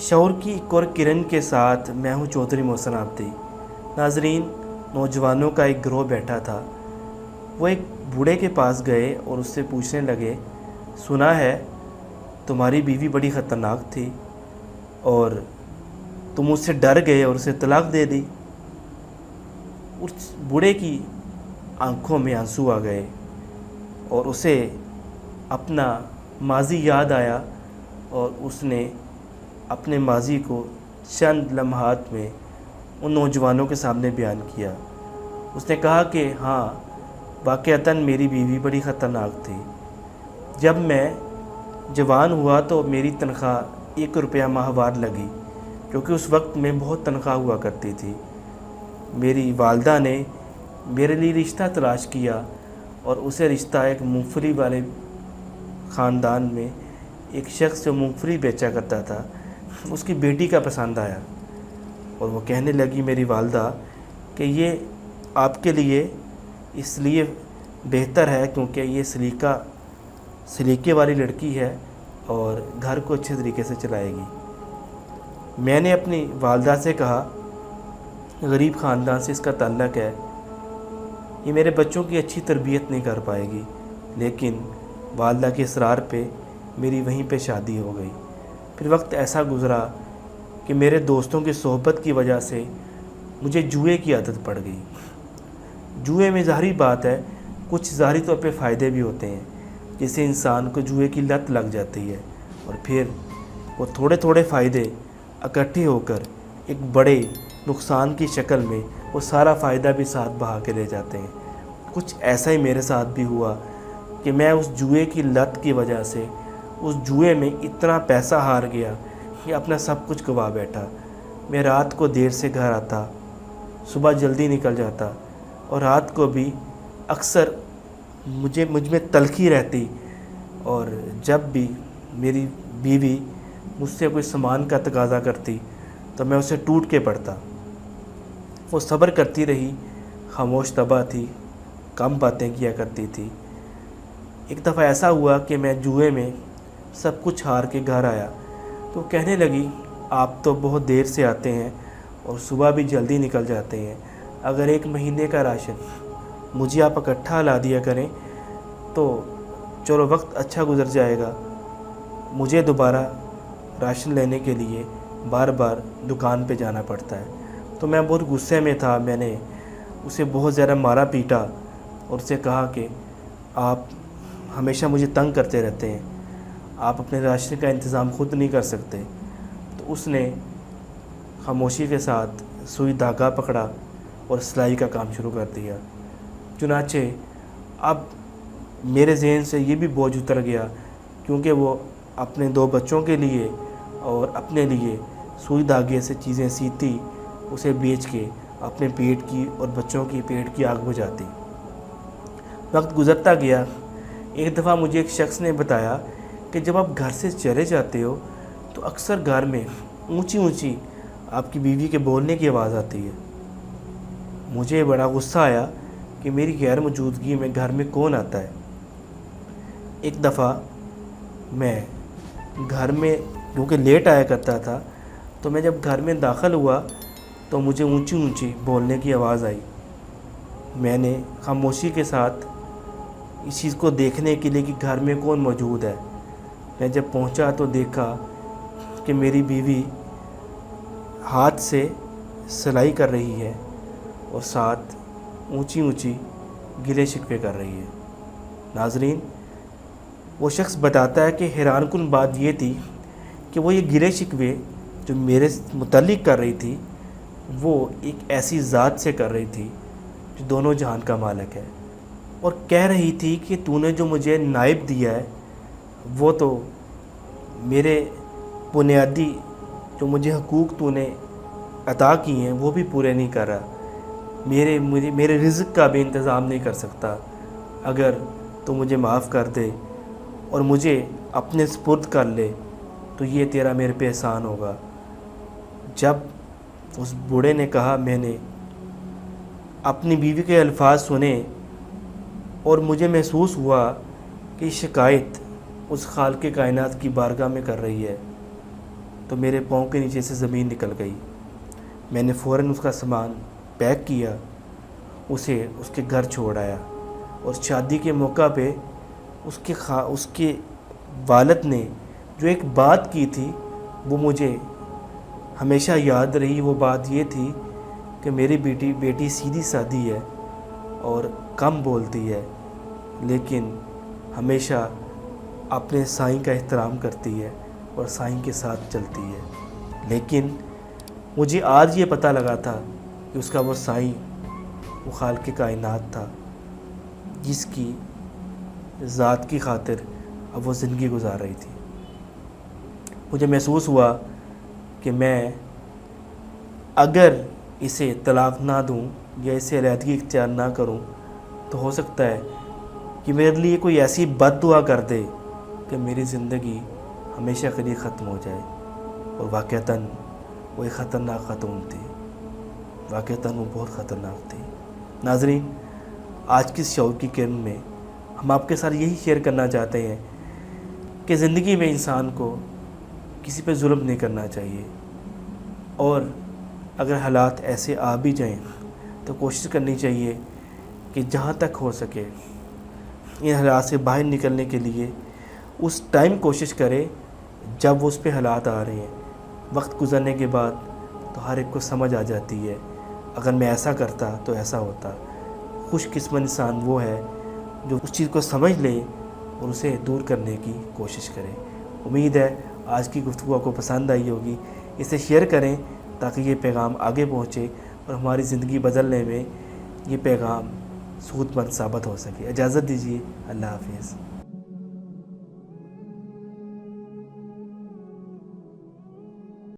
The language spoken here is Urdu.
شعور کی ایک اور کرن کے ساتھ میں ہوں چودھری محسن آبدی۔ ناظرین، نوجوانوں کا ایک گروہ بیٹھا تھا۔ وہ ایک بوڑھے کے پاس گئے اور اس سے پوچھنے لگے، سنا ہے تمہاری بیوی بڑی خطرناک تھی اور تم اس سے ڈر گئے اور اسے طلاق دے دی۔ اس بوڑھے کی آنکھوں میں آنسو آ گئے اور اسے اپنا ماضی یاد آیا اور اس نے اپنے ماضی کو چند لمحات میں ان نوجوانوں کے سامنے بیان کیا۔ اس نے کہا کہ ہاں، واقعتاً میری بیوی بڑی خطرناک تھی۔ جب میں جوان ہوا تو میری تنخواہ 1 روپیہ ماہوار لگی، کیونکہ اس وقت میں بہت تنخواہ ہوا کرتی تھی۔ میری والدہ نے میرے لیے رشتہ تلاش کیا اور اسے رشتہ ایک مونگ پھلی والے خاندان میں ایک شخص جو مونگ پھلی بیچا کرتا تھا، اس کی بیٹی کا پسند آیا، اور وہ کہنے لگی میری والدہ کہ یہ آپ کے لیے اس لیے بہتر ہے کیونکہ یہ سلیقے والی لڑکی ہے اور گھر کو اچھے طریقے سے چلائے گی۔ میں نے اپنی والدہ سے کہا، غریب خاندان سے اس کا تعلق ہے، یہ میرے بچوں کی اچھی تربیت نہیں کر پائے گی، لیکن والدہ کے اصرار پہ میری وہیں پہ شادی ہو گئی۔ پھر وقت ایسا گزرا کہ میرے دوستوں کی صحبت کی وجہ سے مجھے جوئے کی عادت پڑ گئی۔ جوئے میں ظاہری بات ہے کچھ ظاہری طور پہ فائدے بھی ہوتے ہیں، جسے انسان کو جوئے کی لت لگ جاتی ہے اور پھر وہ تھوڑے تھوڑے فائدے اکٹھے ہو کر ایک بڑے نقصان کی شکل میں وہ سارا فائدہ بھی ساتھ بہا کے لے جاتے ہیں۔ کچھ ایسا ہی میرے ساتھ بھی ہوا کہ میں اس جوئے کی لت کی وجہ سے اس جوئے میں اتنا پیسہ ہار گیا کہ اپنا سب کچھ گوا بیٹھا۔ میں رات کو دیر سے گھر آتا، صبح جلدی نکل جاتا، اور رات کو بھی اکثر مجھ میں تلخی رہتی، اور جب بھی میری بیوی مجھ سے کوئی سامان کا تقاضا کرتی تو میں اسے ٹوٹ کے پڑتا۔ وہ صبر کرتی رہی، خاموش طبع تھی، کم باتیں کیا کرتی تھی۔ ایک دفعہ ایسا ہوا کہ میں جوئے میں سب کچھ ہار کے گھر آیا تو کہنے لگی، آپ تو بہت دیر سے آتے ہیں اور صبح بھی جلدی نکل جاتے ہیں، اگر 1 مہینے کا راشن مجھے آپ اکٹھا لا دیا کریں تو چلو وقت اچھا گزر جائے گا۔ مجھے دوبارہ راشن لینے کے لیے بار بار دکان پہ جانا پڑتا ہے۔ تو میں بہت غصے میں تھا، میں نے اسے بہت زیادہ مارا پیٹا اور اسے کہا کہ آپ ہمیشہ مجھے تنگ کرتے رہتے ہیں، آپ اپنے راشن کا انتظام خود نہیں کر سکتے۔ تو اس نے خاموشی کے ساتھ سوئی دھاگا پکڑا اور سلائی کا کام شروع کر دیا۔ چنانچہ اب میرے ذہن سے یہ بھی بوجھ اتر گیا، کیونکہ وہ اپنے 2 بچوں کے لیے اور اپنے لیے سوئی دھاگے سے چیزیں سیتی، اسے بیچ کے اپنے پیٹ کی اور بچوں کی پیٹ کی آگ بجھاتی۔ وقت گزرتا گیا۔ ایک دفعہ مجھے ایک شخص نے بتایا کہ جب آپ گھر سے چلے جاتے ہو تو اکثر گھر میں اونچی اونچی آپ کی بیوی کے بولنے کی آواز آتی ہے۔ مجھے بڑا غصہ آیا کہ میری غیر موجودگی میں گھر میں کون آتا ہے۔ ایک دفعہ میں گھر میں کیونکہ لیٹ آیا کرتا تھا، تو میں جب گھر میں داخل ہوا تو مجھے اونچی اونچی بولنے کی آواز آئی۔ میں نے خاموشی کے ساتھ اس چیز کو دیکھنے کے لیے کہ گھر میں کون موجود ہے، میں جب پہنچا تو دیکھا کہ میری بیوی ہاتھ سے سلائی کر رہی ہے اور ساتھ اونچی اونچی گلے شکوے کر رہی ہے۔ ناظرین، وہ شخص بتاتا ہے کہ حیران کن بات یہ تھی کہ وہ یہ گلے شکوے جو میرے متعلق کر رہی تھی، وہ ایک ایسی ذات سے کر رہی تھی جو دونوں جہان کا مالک ہے، اور کہہ رہی تھی کہ تو نے جو مجھے نائب دیا ہے وہ تو میرے بنیادی جو مجھے حقوق تو نے عطا کی ہیں وہ بھی پورے نہیں کر رہا، میرے رزق کا بھی انتظام نہیں کر سکتا۔ اگر تو مجھے معاف کر دے اور مجھے اپنے سپرد کر لے تو یہ تیرا میرے پہ احسان ہوگا۔ جب اس بوڑھے نے کہا، میں نے اپنی بیوی کے الفاظ سنے اور مجھے محسوس ہوا کہ شکایت اس خالق کائنات کی بارگاہ میں کر رہی ہے، تو میرے پاؤں کے نیچے سے زمین نکل گئی۔ میں نے فوراً اس کا سامان پیک کیا، اسے اس کے گھر چھوڑ آیا، اور شادی کے موقع پہ اس کے والد نے جو ایک بات کی تھی وہ مجھے ہمیشہ یاد رہی۔ وہ بات یہ تھی کہ میری بیٹی سیدھی سادھی ہے اور کم بولتی ہے، لیکن ہمیشہ اپنے سائیں کا احترام کرتی ہے اور سائیں کے ساتھ چلتی ہے۔ لیکن مجھے آج یہ پتہ لگا تھا کہ اس کا وہ سائیں وہ خالق کائنات تھا، جس کی ذات کی خاطر اب وہ زندگی گزار رہی تھی۔ مجھے محسوس ہوا کہ میں اگر اسے طلاق نہ دوں یا اسے علیحدگی اختیار نہ کروں تو ہو سکتا ہے کہ میرے لیے کوئی ایسی بد دعا کر دے کہ میری زندگی ہمیشہ کے لیے ختم ہو جائے، اور واقعتاً وہ ایک خطرناک خاتون تھی، واقعتاً وہ بہت خطرناک تھی۔ ناظرین، آج کی شعور کی کرن میں ہم آپ کے ساتھ یہی شیئر کرنا چاہتے ہیں کہ زندگی میں انسان کو کسی پہ ظلم نہیں کرنا چاہیے، اور اگر حالات ایسے آ بھی جائیں تو کوشش کرنی چاہیے کہ جہاں تک ہو سکے ان حالات سے باہر نکلنے کے لیے اس ٹائم کوشش کرے جب وہ اس پہ حالات آ رہے ہیں۔ وقت گزرنے کے بعد تو ہر ایک کو سمجھ آ جاتی ہے، اگر میں ایسا کرتا تو ایسا ہوتا۔ خوش قسمت انسان وہ ہے جو اس چیز کو سمجھ لے اور اسے دور کرنے کی کوشش کرے۔ امید ہے آج کی گفتگو آپ کو پسند آئی ہوگی، اسے شیئر کریں تاکہ یہ پیغام آگے پہنچے اور ہماری زندگی بدلنے میں یہ پیغام سود مند ثابت ہو سکے۔ اجازت دیجیے، اللہ حافظ۔